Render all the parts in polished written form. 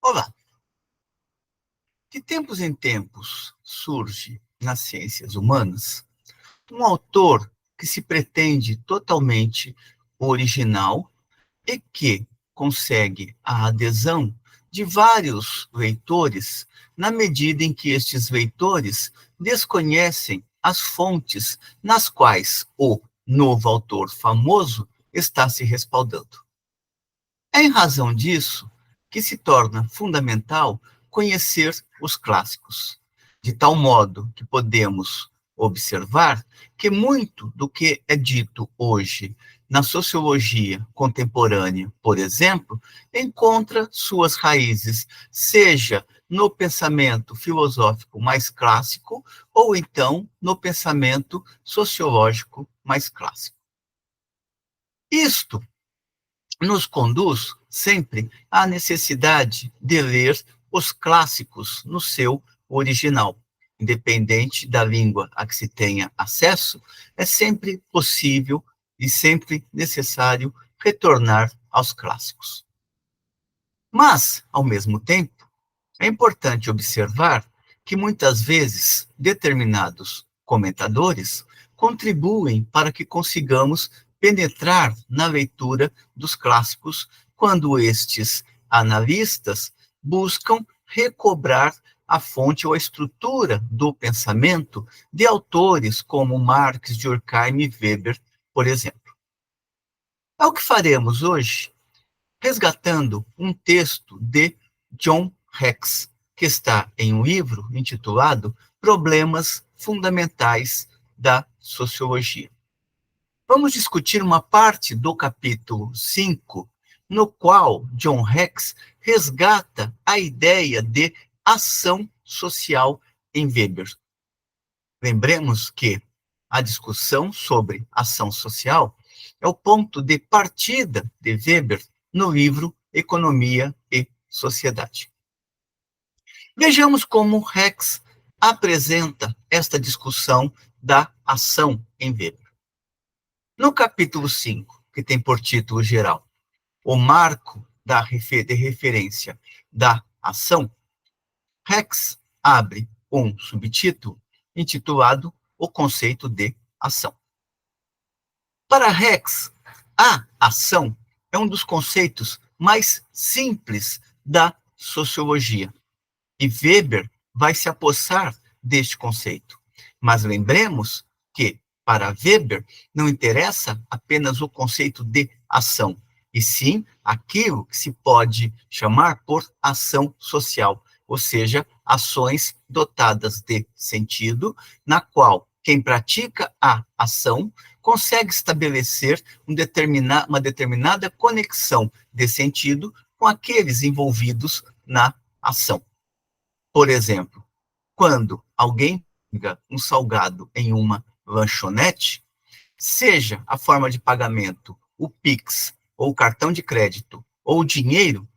Olá! De tempos em tempos surge nas ciências humanas um autor que se pretende totalmente original e que consegue a adesão de vários leitores na medida em que estes leitores desconhecem as fontes nas quais o novo autor famoso está se respaldando. É em razão disso que se torna fundamental conhecer os clássicos, de tal modo que podemos observar que muito do que é dito hoje na sociologia contemporânea, por exemplo, encontra suas raízes, seja no pensamento filosófico mais clássico ou então no pensamento sociológico mais clássico. Isto nos conduz sempre à necessidade de ler os clássicos no seu original. Independente da língua a que se tenha acesso, é sempre possível e sempre necessário retornar aos clássicos. Mas, ao mesmo tempo, é importante observar que muitas vezes determinados comentadores contribuem para que consigamos penetrar na leitura dos clássicos quando estes analistas buscam recobrar a fonte ou a estrutura do pensamento de autores como Marx, Durkheim e Weber, por exemplo. É o que faremos hoje, resgatando um texto de John Rex, que está em um livro intitulado Problemas Fundamentais da Sociologia. Vamos discutir uma parte do capítulo 5, no qual John Rex resgata a ideia de ação social em Weber. Lembremos que a discussão sobre ação social é o ponto de partida de Weber no livro Economia e Sociedade. Vejamos como Rex apresenta esta discussão da ação em Weber. No capítulo 5, que tem por título geral o marco de referência da ação, Rex abre um subtítulo intitulado O Conceito de Ação. Para Rex, a ação é um dos conceitos mais simples da sociologia. E Weber vai se apossar deste conceito. Mas lembremos que, para Weber, não interessa apenas o conceito de ação, e sim aquilo que se pode chamar por ação social, ou seja, ações dotadas de sentido, na qual quem pratica a ação consegue estabelecer uma determinada conexão de sentido com aqueles envolvidos na ação. Por exemplo, quando alguém paga um salgado em uma lanchonete, seja a forma de pagamento o Pix, ou o cartão de crédito, ou o dinheiro,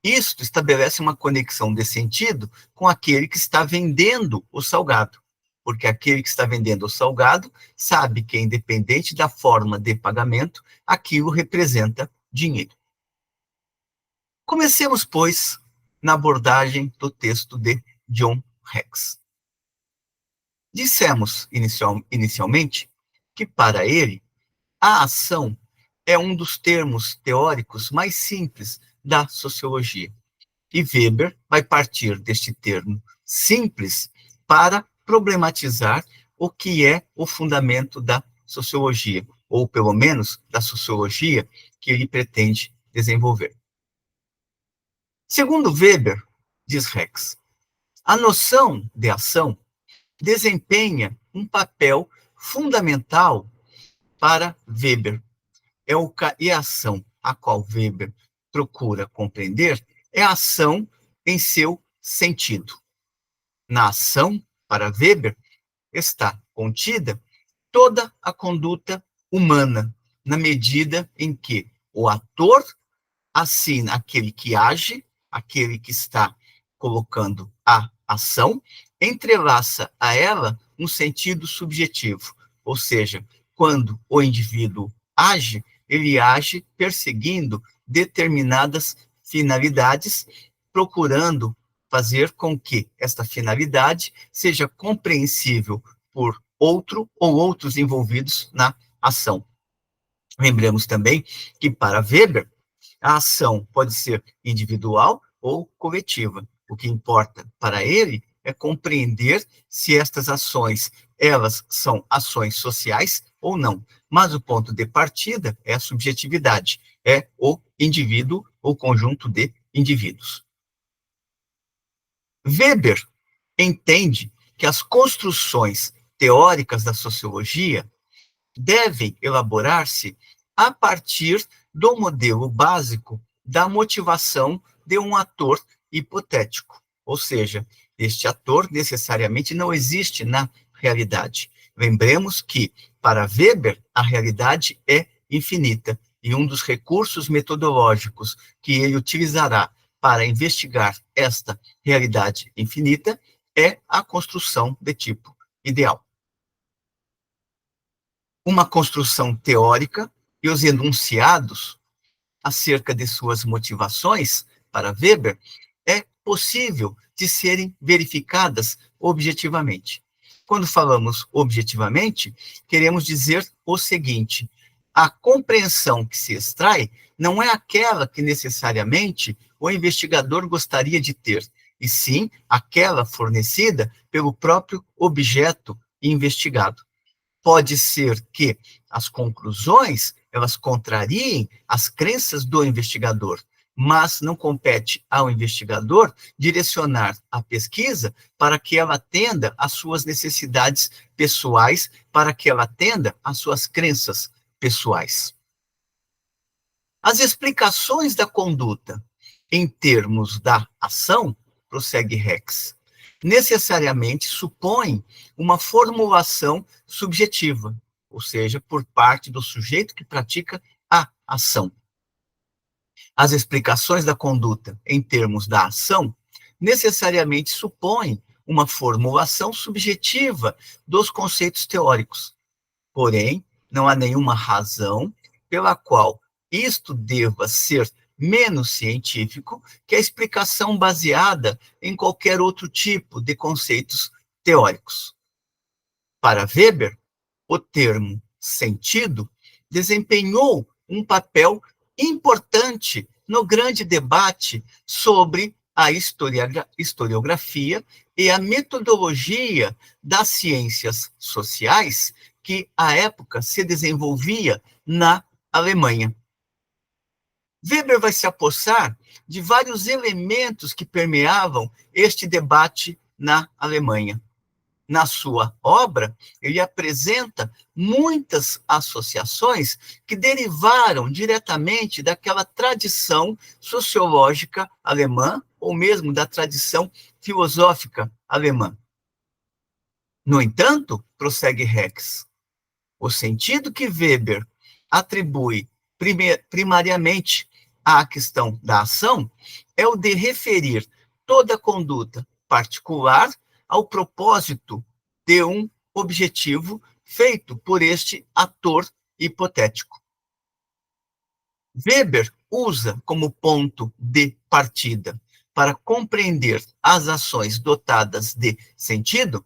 isto estabelece uma conexão de sentido com aquele que está vendendo o salgado. Porque aquele que está vendendo o salgado sabe que, independente da forma de pagamento, aquilo representa dinheiro. Comecemos, pois, na abordagem do texto de John Rex. Dissemos inicialmente que, para ele, a ação é um dos termos teóricos mais simples da sociologia. E Weber vai partir deste termo simples para problematizar o que é o fundamento da sociologia, ou pelo menos da sociologia que ele pretende desenvolver. Segundo Weber, diz Rex, a noção de ação desempenha um papel fundamental para Weber. E a ação a qual Weber procura compreender é a ação em seu sentido. Na ação, para Weber, está contida toda a conduta humana, na medida em que o ator assina aquele que age, aquele que está colocando a ação, entrelaça a ela um sentido subjetivo, ou seja, quando o indivíduo age, ele age perseguindo determinadas finalidades procurando fazer com que esta finalidade seja compreensível por outro ou outros envolvidos na ação. Lembramos também que, para Weber, a ação pode ser individual ou coletiva. O que importa para ele é compreender se estas ações, elas são ações sociais ou não. Mas o ponto de partida é a subjetividade, é o indivíduo ou conjunto de indivíduos. Weber entende que as construções teóricas da sociologia devem elaborar-se a partir do modelo básico da motivação de um ator hipotético. Ou seja, este ator necessariamente não existe na realidade. Lembremos que, para Weber, a realidade é infinita, e um dos recursos metodológicos que ele utilizará para investigar esta realidade infinita é a construção de tipo ideal. Uma construção teórica e os enunciados acerca de suas motivações, para Weber, é possível de serem verificadas objetivamente. Quando falamos objetivamente, queremos dizer o seguinte: a compreensão que se extrai não é aquela que necessariamente o investigador gostaria de ter, e sim aquela fornecida pelo próprio objeto investigado. Pode ser que as conclusões, elas contrariem as crenças do investigador, mas não compete ao investigador direcionar a pesquisa para que ela atenda às suas necessidades pessoais, para que ela atenda às suas crenças pessoais. As explicações da conduta em termos da ação, prossegue Rex, necessariamente supõem uma formulação subjetiva, ou seja, por parte do sujeito que pratica a ação. As explicações da conduta em termos da ação necessariamente supõem uma formulação subjetiva dos conceitos teóricos. Porém, não há nenhuma razão pela qual isto deva ser menos científico que a explicação baseada em qualquer outro tipo de conceitos teóricos. Para Weber, o termo sentido desempenhou um papel importante no grande debate sobre a historiografia e a metodologia das ciências sociais que, à época, se desenvolvia na Alemanha. Weber vai se apossar de vários elementos que permeavam este debate na Alemanha. Na sua obra, ele apresenta muitas associações que derivaram diretamente daquela tradição sociológica alemã, ou mesmo da tradição filosófica alemã. No entanto, prossegue Rex, o sentido que Weber atribui primariamente à questão da ação é o de referir toda conduta particular ao propósito de um objetivo feito por este ator hipotético. Weber usa como ponto de partida para compreender as ações dotadas de sentido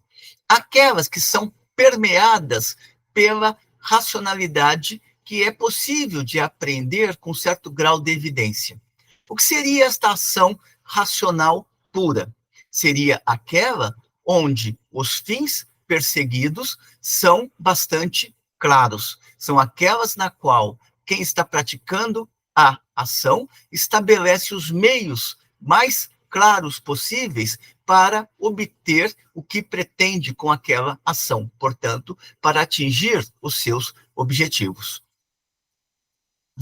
aquelas que são permeadas pela racionalidade que é possível de aprender com certo grau de evidência. O que seria esta ação racional pura? Seria aquela onde os fins perseguidos são bastante claros. São aquelas na qual quem está praticando a ação estabelece os meios mais claros possíveis para obter o que pretende com aquela ação, portanto, para atingir os seus objetivos.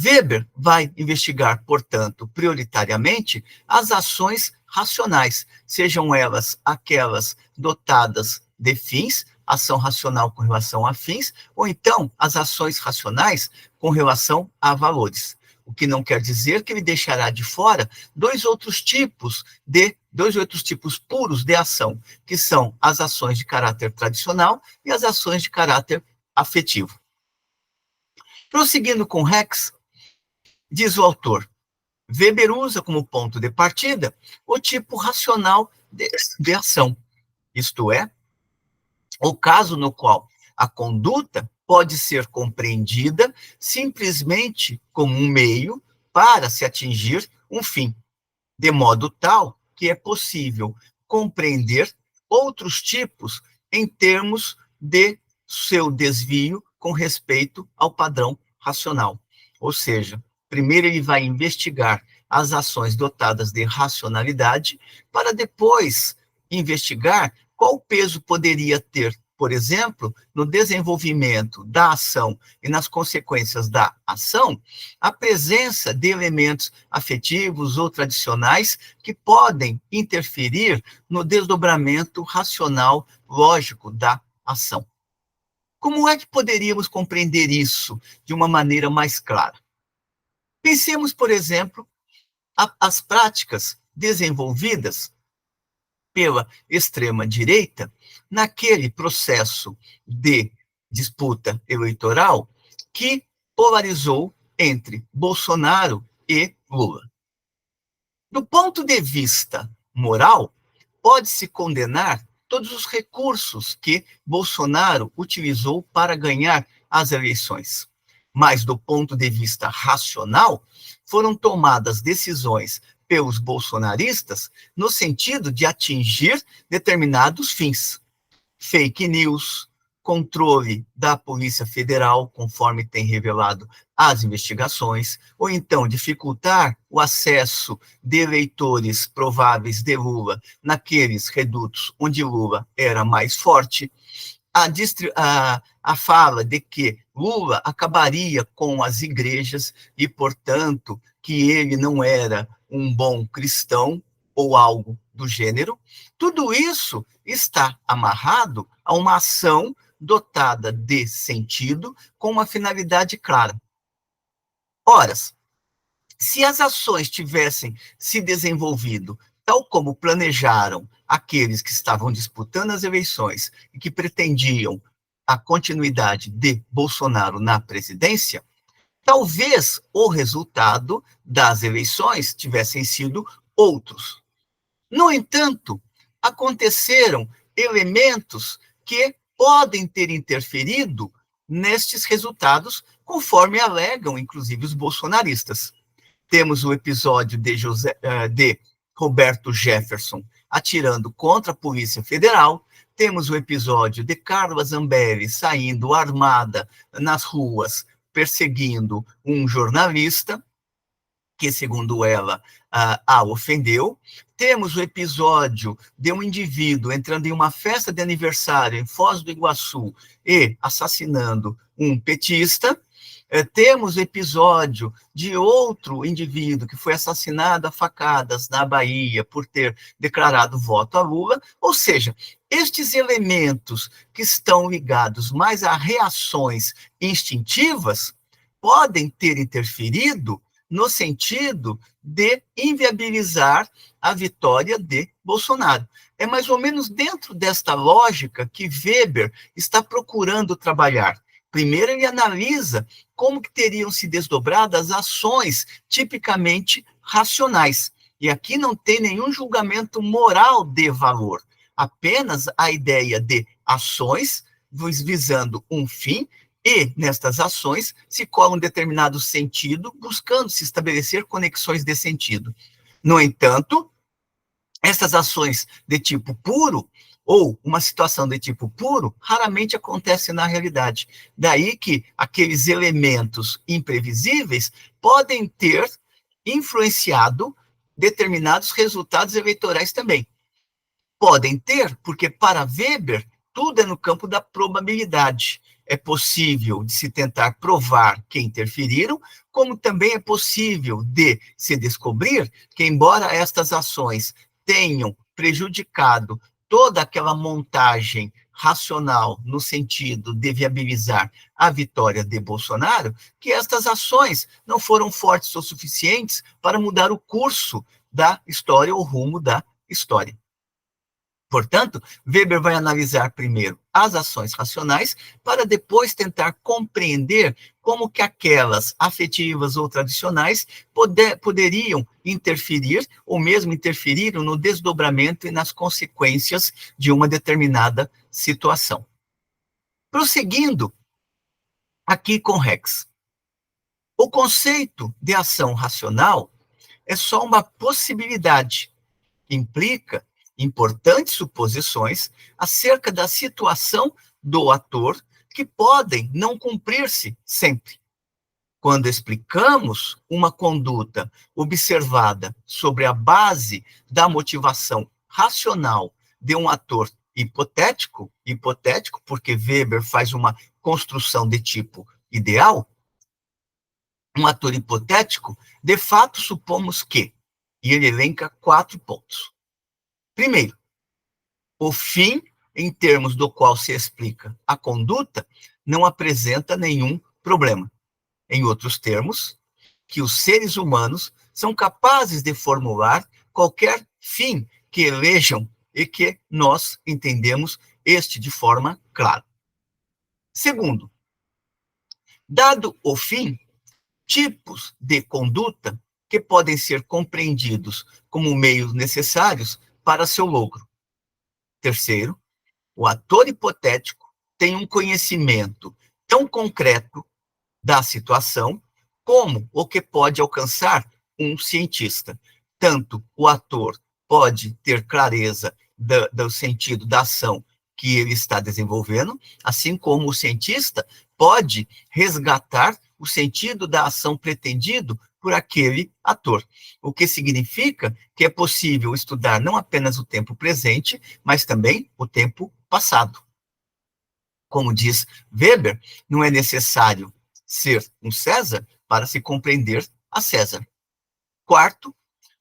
Weber vai investigar, portanto, prioritariamente as ações racionais, sejam elas aquelas dotadas de fins, ação racional com relação a fins, ou então as ações racionais com relação a valores. O que não quer dizer que ele deixará de fora dois outros tipos puros de ação, que são as ações de caráter tradicional e as ações de caráter afetivo. Prosseguindo com Rex, diz o autor, Weber usa como ponto de partida o tipo racional de ação, isto é, o caso no qual a conduta pode ser compreendida simplesmente como um meio para se atingir um fim, de modo tal que é possível compreender outros tipos em termos de seu desvio com respeito ao padrão racional. Ou seja, primeiro ele vai investigar as ações dotadas de racionalidade, para depois investigar qual peso poderia ter, por exemplo, no desenvolvimento da ação e nas consequências da ação, a presença de elementos afetivos ou tradicionais que podem interferir no desdobramento racional lógico da ação. Como é que poderíamos compreender isso de uma maneira mais clara? Pensemos, por exemplo, as práticas desenvolvidas pela extrema-direita naquele processo de disputa eleitoral que polarizou entre Bolsonaro e Lula. Do ponto de vista moral, pode-se condenar todos os recursos que Bolsonaro utilizou para ganhar as eleições. Mas, do ponto de vista racional, foram tomadas decisões pelos bolsonaristas no sentido de atingir determinados fins. Fake news, controle da Polícia Federal, conforme tem revelado as investigações, ou então dificultar o acesso de eleitores prováveis de Lula naqueles redutos onde Lula era mais forte, a fala de que Lula acabaria com as igrejas e, portanto, que ele não era um bom cristão ou algo do gênero, tudo isso está amarrado a uma ação dotada de sentido com uma finalidade clara. Ora, se as ações tivessem se desenvolvido tal como planejaram aqueles que estavam disputando as eleições e que pretendiam a continuidade de Bolsonaro na presidência, talvez o resultado das eleições tivessem sido outros. No entanto, aconteceram elementos que podem ter interferido nestes resultados, conforme alegam, inclusive, os bolsonaristas. Temos o episódio de Roberto Jefferson atirando contra a Polícia Federal, temos o episódio de Carla Zambelli saindo armada nas ruas, perseguindo um jornalista, que, segundo ela, a ofendeu. Temos o episódio de um indivíduo entrando em uma festa de aniversário em Foz do Iguaçu e assassinando um petista. Temos o episódio de outro indivíduo que foi assassinado a facadas na Bahia por ter declarado voto a Lula. Ou seja, estes elementos que estão ligados mais a reações instintivas podem ter interferido no sentido de inviabilizar a vitória de Bolsonaro. É mais ou menos dentro desta lógica que Weber está procurando trabalhar. Primeiro, ele analisa como que teriam se desdobrado as ações tipicamente racionais. E aqui não tem nenhum julgamento moral de valor, apenas a ideia de ações visando um fim, e, nestas ações, se cola um determinado sentido, buscando se estabelecer conexões de sentido. No entanto, essas ações de tipo puro, ou uma situação de tipo puro, raramente acontece na realidade. Daí que aqueles elementos imprevisíveis podem ter influenciado determinados resultados eleitorais também. Podem ter, porque para Weber, tudo é no campo da probabilidade. É possível de se tentar provar que interferiram, como também é possível de se descobrir que, embora estas ações tenham prejudicado toda aquela montagem racional no sentido de viabilizar a vitória de Bolsonaro, que estas ações não foram fortes o suficientes para mudar o curso da história, o rumo da história. Portanto, Weber vai analisar primeiro as ações racionais para depois tentar compreender como que aquelas afetivas ou tradicionais poderiam interferir, ou mesmo interferiram no desdobramento e nas consequências de uma determinada situação. Prosseguindo aqui com Rex. O conceito de ação racional é só uma possibilidade, que implica importantes suposições acerca da situação do ator que podem não cumprir-se sempre. Quando explicamos uma conduta observada sobre a base da motivação racional de um ator hipotético porque Weber faz uma construção de tipo ideal, um ator hipotético, de fato supomos que, e ele elenca 4 pontos. Primeiro, o fim, em termos do qual se explica a conduta, não apresenta nenhum problema. Em outros termos, que os seres humanos são capazes de formular qualquer fim que elejam e que nós entendemos este de forma clara. Segundo, dado o fim, tipos de conduta que podem ser compreendidos como meios necessários para seu logro. Terceiro, o ator hipotético tem um conhecimento tão concreto da situação como o que pode alcançar um cientista. Tanto o ator pode ter clareza do sentido da ação que ele está desenvolvendo, assim como o cientista pode resgatar o sentido da ação pretendido por aquele ator. O que significa que é possível estudar não apenas o tempo presente, mas também o tempo passado. Como diz Weber, não é necessário ser um César para se compreender a César. Quarto,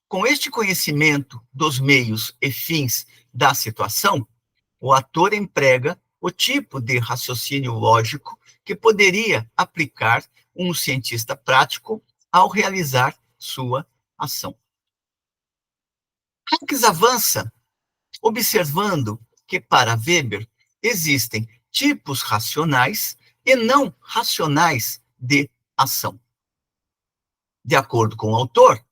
com este conhecimento dos meios e fins da situação, o ator emprega o tipo de raciocínio lógico que poderia aplicar um cientista prático ao realizar sua ação. Rex avança observando que, para Weber, existem tipos racionais e não racionais de ação. De acordo com o autor,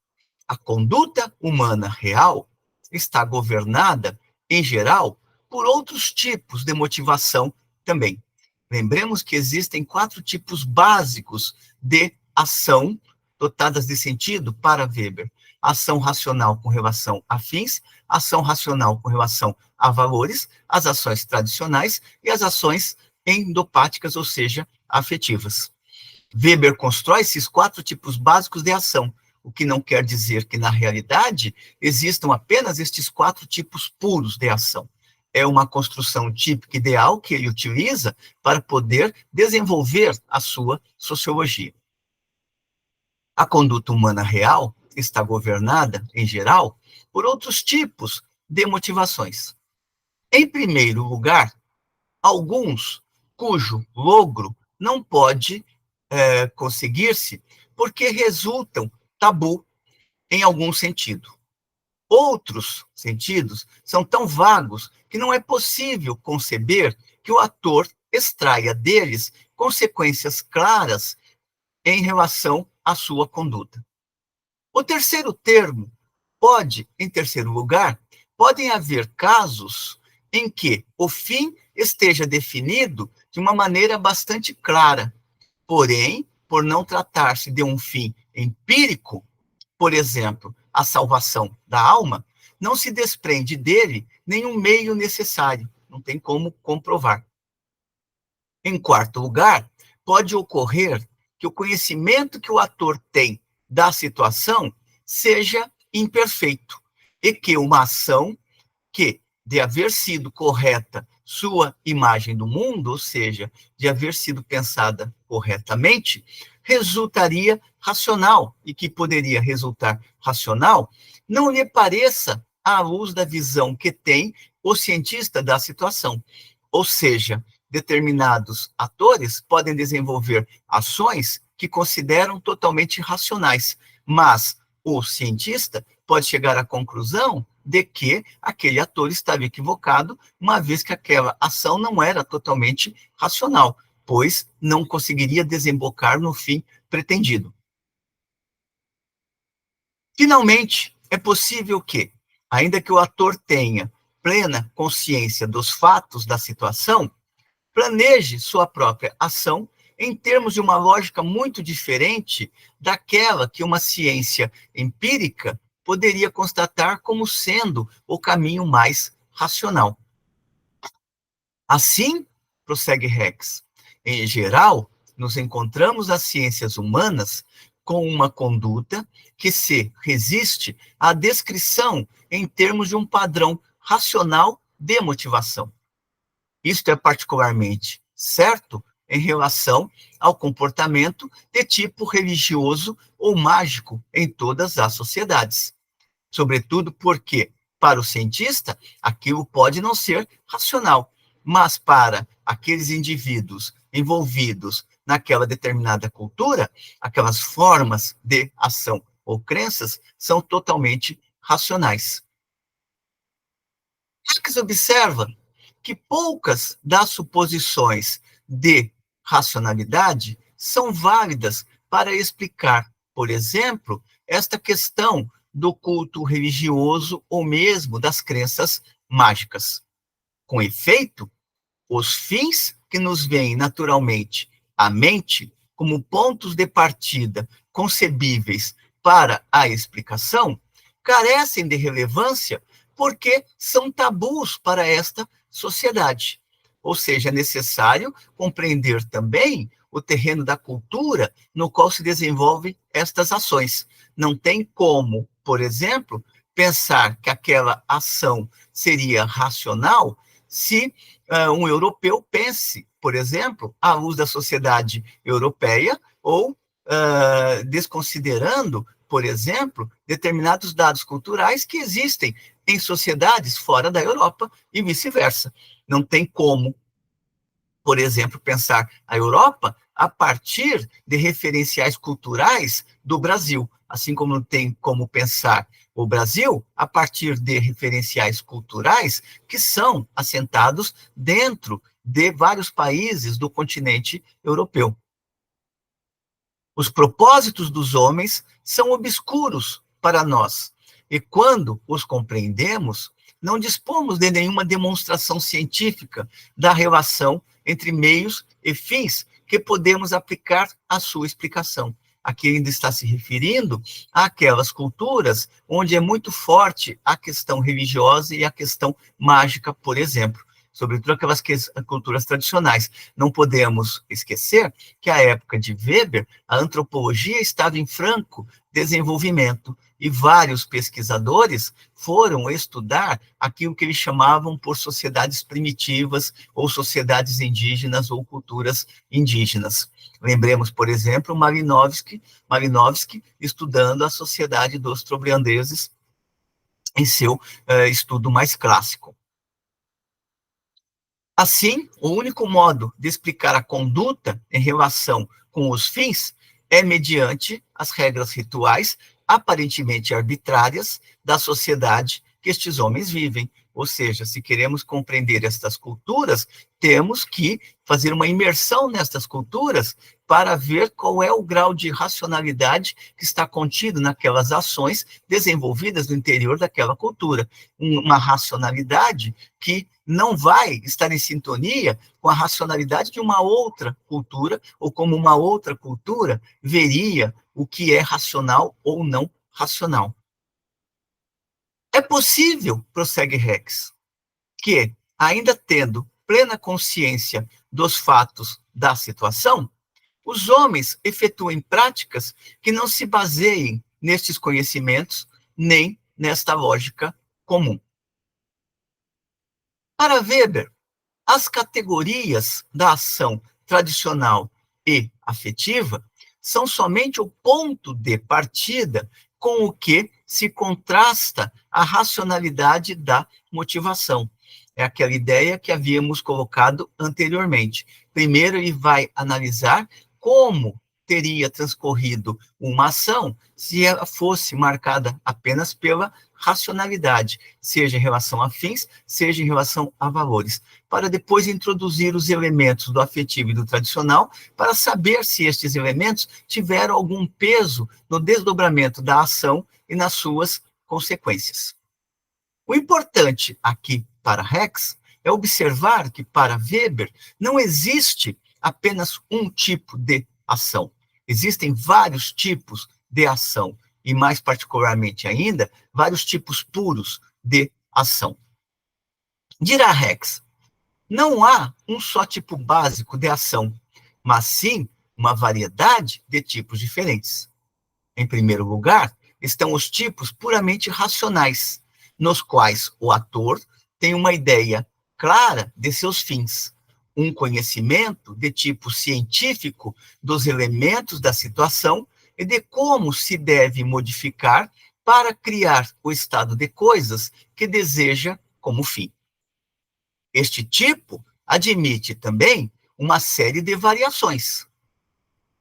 a conduta humana real está governada, em geral, por outros tipos de motivação também. Lembremos que existem 4 tipos básicos de ação dotadas de sentido para Weber. Ação racional com relação a fins, ação racional com relação a valores, as ações tradicionais e as ações endopáticas, ou seja, afetivas. Weber constrói esses 4 tipos básicos de ação, o que não quer dizer que, na realidade, existam apenas estes 4 tipos puros de ação. É uma construção típica ideal que ele utiliza para poder desenvolver a sua sociologia. A conduta humana real está governada, em geral, por outros tipos de motivações. Em primeiro lugar, alguns cujo logro não pode conseguir-se porque resultam tabu em algum sentido. Outros sentidos são tão vagos que não é possível conceber que o ator extraia deles consequências claras em relação à sua conduta. O terceiro termo em terceiro lugar, podem haver casos em que o fim esteja definido de uma maneira bastante clara, porém, por não tratar-se de um fim empírico, por exemplo, a salvação da alma, não se desprende dele nenhum meio necessário, não tem como comprovar. Em quarto lugar, pode ocorrer que o conhecimento que o ator tem da situação seja imperfeito e que uma ação que, de haver sido correta sua imagem do mundo, ou seja, de haver sido pensada corretamente, resultaria racional, e que poderia resultar racional, não lhe pareça à luz da visão que tem o cientista da situação. Ou seja, determinados atores podem desenvolver ações que consideram totalmente racionais, mas o cientista pode chegar à conclusão de que aquele ator estava equivocado, uma vez que aquela ação não era totalmente racional. pois não conseguiria desembocar no fim pretendido. Finalmente, é possível que, ainda que o ator tenha plena consciência dos fatos da situação, planeje sua própria ação em termos de uma lógica muito diferente daquela que uma ciência empírica poderia constatar como sendo o caminho mais racional. Assim, prossegue Rex, em geral, nos encontramos nas ciências humanas com uma conduta que se resiste à descrição em termos de um padrão racional de motivação. Isto é particularmente certo em relação ao comportamento de tipo religioso ou mágico em todas as sociedades. Sobretudo porque, para o cientista, aquilo pode não ser racional, mas para aqueles indivíduos envolvidos naquela determinada cultura, aquelas formas de ação ou crenças são totalmente racionais. Marx observa que poucas das suposições de racionalidade são válidas para explicar, por exemplo, esta questão do culto religioso ou mesmo das crenças mágicas. Com efeito, os fins que nos vêm naturalmente à mente como pontos de partida concebíveis para a explicação carecem de relevância porque são tabus para esta sociedade. Ou seja, é necessário compreender também o terreno da cultura no qual se desenvolvem estas ações. Não tem como, por exemplo, pensar que aquela ação seria racional se um europeu pense, por exemplo, à luz da sociedade europeia ou desconsiderando, por exemplo, determinados dados culturais que existem em sociedades fora da Europa e vice-versa. Não tem como, por exemplo, pensar a Europa a partir de referenciais culturais do Brasil, assim como não tem como pensar o Brasil a partir de referenciais culturais que são assentados dentro de vários países do continente europeu. Os propósitos dos homens são obscuros para nós, e quando os compreendemos, não dispomos de nenhuma demonstração científica da relação entre meios e fins que podemos aplicar à sua explicação. Aqui ainda está se referindo àquelas culturas onde é muito forte a questão religiosa e a questão mágica, por exemplo, sobretudo aquelas culturas tradicionais. Não podemos esquecer que, à época de Weber, a antropologia estava em franco desenvolvimento, e vários pesquisadores foram estudar aquilo que eles chamavam por sociedades primitivas, ou sociedades indígenas, ou culturas indígenas. Lembremos, por exemplo, Malinowski estudando a sociedade dos trobriandeses em seu estudo mais clássico. Assim, o único modo de explicar a conduta em relação com os fins é mediante as regras rituais aparentemente arbitrárias da sociedade que estes homens vivem. Ou seja, se queremos compreender estas culturas, temos que fazer uma imersão nestas culturas para ver qual é o grau de racionalidade que está contido naquelas ações desenvolvidas no interior daquela cultura. Uma racionalidade que não vai estar em sintonia com a racionalidade de uma outra cultura, ou como uma outra cultura veria o que é racional ou não racional. É possível, prossegue Rex, que, ainda tendo plena consciência dos fatos da situação, os homens efetuem práticas que não se baseiem nestes conhecimentos, nem nesta lógica comum. Para Weber, as categorias da ação tradicional e afetiva são somente o ponto de partida com o que se contrasta a racionalidade da motivação. É aquela ideia que havíamos colocado anteriormente. Primeiro, ele vai analisar como teria transcorrido uma ação se ela fosse marcada apenas pela racionalidade, seja em relação a fins, seja em relação a valores, para depois introduzir os elementos do afetivo e do tradicional, para saber se estes elementos tiveram algum peso no desdobramento da ação e nas suas consequências. O importante aqui para Rex é observar que, para Weber, não existe apenas um tipo de ação. Existem vários tipos de ação, e mais particularmente ainda, vários tipos puros de ação. Dirá Rex, não há um só tipo básico de ação, mas sim uma variedade de tipos diferentes. Em primeiro lugar, estão os tipos puramente racionais, nos quais o ator tem uma ideia clara de seus fins, um conhecimento de tipo científico dos elementos da situação e de como se deve modificar para criar o estado de coisas que deseja como fim. Este tipo admite também uma série de variações.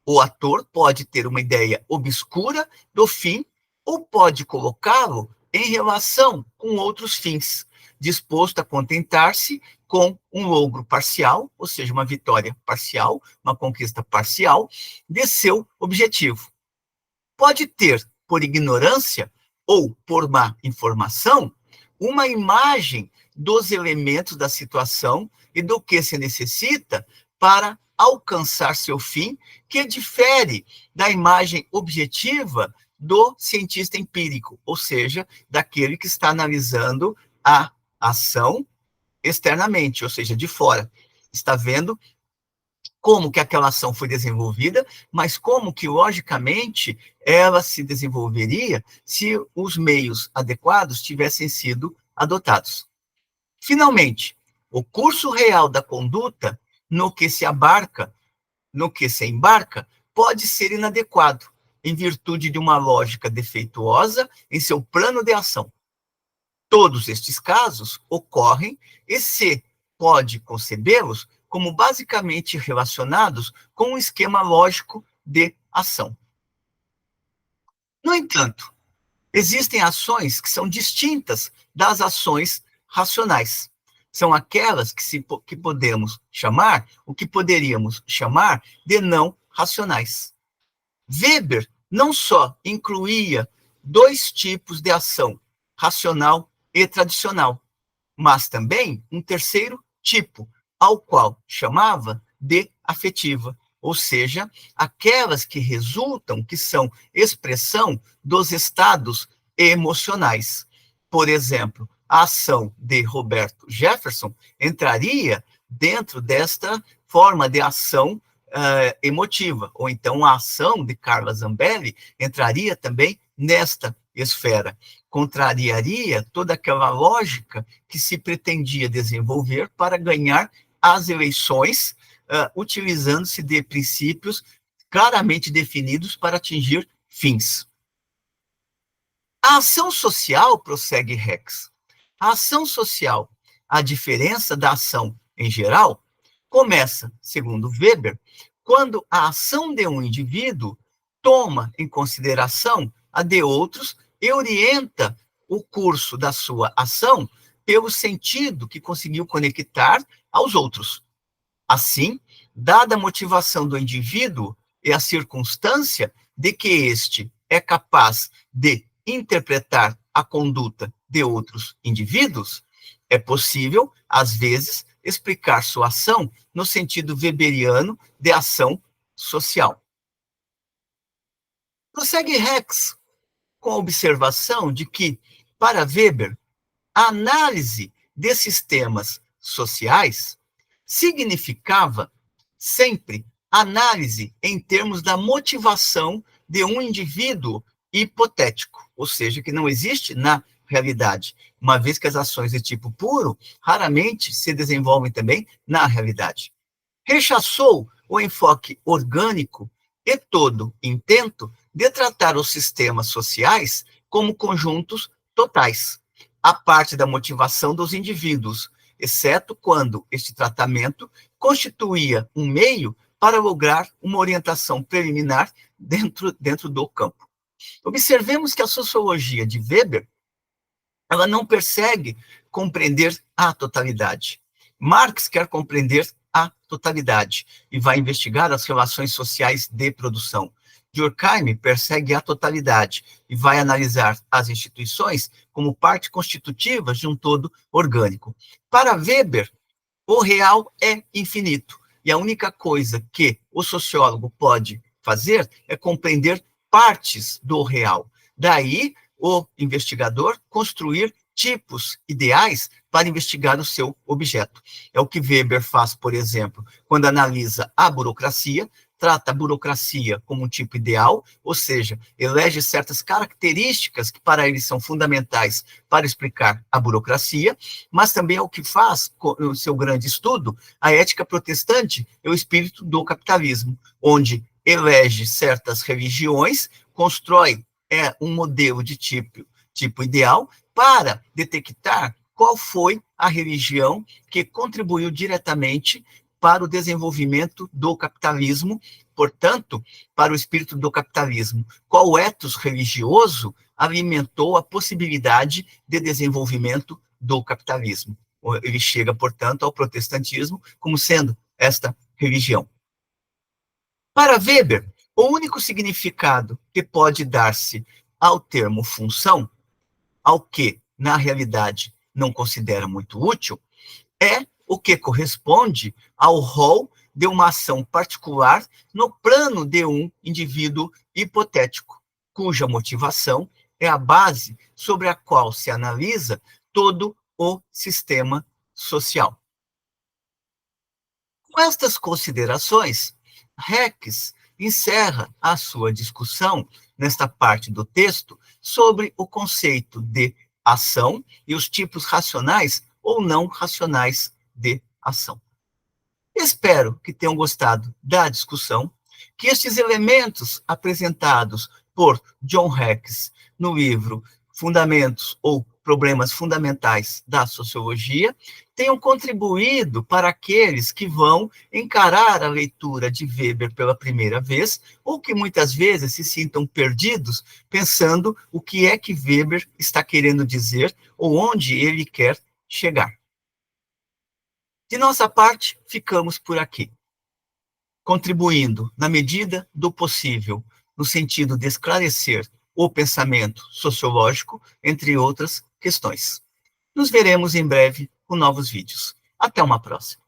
O ator pode ter uma ideia obscura do fim ou pode colocá-lo em relação com outros fins, disposto a contentar-se com um logro parcial, ou seja, uma vitória parcial, uma conquista parcial, de seu objetivo. Pode ter, por ignorância ou por má informação, uma imagem dos elementos da situação e do que se necessita para alcançar seu fim, que difere da imagem objetiva do cientista empírico, ou seja, daquele que está analisando a ação externamente, ou seja, de fora. Está vendo como que aquela ação foi desenvolvida, mas como que, logicamente, ela se desenvolveria se os meios adequados tivessem sido adotados. Finalmente, o curso real da conduta no que se embarca, pode ser inadequado, em virtude de uma lógica defeituosa em seu plano de ação. Todos estes casos ocorrem e se pode concebê-los como basicamente relacionados com um esquema lógico de ação. No entanto, existem ações que são distintas das ações racionais. São aquelas que poderíamos chamar de não racionais. Weber não só incluía dois tipos de ação, racional e tradicional, mas também um terceiro tipo, ao qual chamava de afetiva, ou seja, aquelas que são expressão dos estados emocionais. Por exemplo, a ação de Roberto Jefferson entraria dentro desta forma de ação emotiva, ou então a ação de Carla Zambelli entraria também nesta esfera, contrariaria toda aquela lógica que se pretendia desenvolver para ganhar as eleições, utilizando-se de princípios claramente definidos para atingir fins. A ação social, prossegue Rex, a ação social, a diferença da ação em geral, começa, segundo Weber, quando a ação de um indivíduo toma em consideração a de outros e orienta o curso da sua ação pelo sentido que conseguiu conectar aos outros. Assim, dada a motivação do indivíduo e a circunstância de que este é capaz de interpretar a conduta de outros indivíduos, é possível, às vezes, explicar sua ação no sentido weberiano de ação social. Prossegue Rex com a observação de que, para Weber, a análise de sistemas sociais significava sempre análise em termos da motivação de um indivíduo hipotético, ou seja, que não existe na realidade, uma vez que as ações de tipo puro raramente se desenvolvem também na realidade. Rechaçou o enfoque orgânico e todo intento de tratar os sistemas sociais como conjuntos totais, a parte da motivação dos indivíduos, exceto quando este tratamento constituía um meio para lograr uma orientação preliminar dentro do campo. Observemos que a sociologia de Weber, ela não persegue compreender a totalidade. Marx quer compreender a totalidade e vai investigar as relações sociais de produção. Durkheim persegue a totalidade e vai analisar as instituições como parte constitutiva de um todo orgânico. Para Weber, o real é infinito e a única coisa que o sociólogo pode fazer é compreender partes do real. Daí, o investigador construir tipos ideais para investigar o seu objeto. É o que Weber faz, por exemplo, quando analisa a burocracia, trata a burocracia como um tipo ideal, ou seja, elege certas características que para ele são fundamentais para explicar a burocracia, mas também é o que faz no seu grande estudo, a ética protestante e o espírito do capitalismo, onde elege certas religiões, constrói um modelo de tipo ideal para detectar qual foi a religião que contribuiu diretamente para o desenvolvimento do capitalismo, portanto, para o espírito do capitalismo. Qual ethos religioso alimentou a possibilidade de desenvolvimento do capitalismo? Ele chega, portanto, ao protestantismo como sendo esta religião. Para Weber, o único significado que pode dar-se ao termo função, ao que, na realidade, não considera muito útil, é o que corresponde ao rol de uma ação particular no plano de um indivíduo hipotético, cuja motivação é a base sobre a qual se analisa todo o sistema social. Com estas considerações, Rex encerra a sua discussão nesta parte do texto sobre o conceito de ação e os tipos racionais ou não racionais de ação. Espero que tenham gostado da discussão, que estes elementos apresentados por John Rex no livro Fundamentos ou Problemas Fundamentais da Sociologia tenham contribuído para aqueles que vão encarar a leitura de Weber pela primeira vez ou que muitas vezes se sintam perdidos pensando o que é que Weber está querendo dizer ou onde ele quer chegar. De nossa parte, ficamos por aqui, contribuindo na medida do possível, no sentido de esclarecer o pensamento sociológico, entre outras questões. Nos veremos em breve com novos vídeos. Até uma próxima.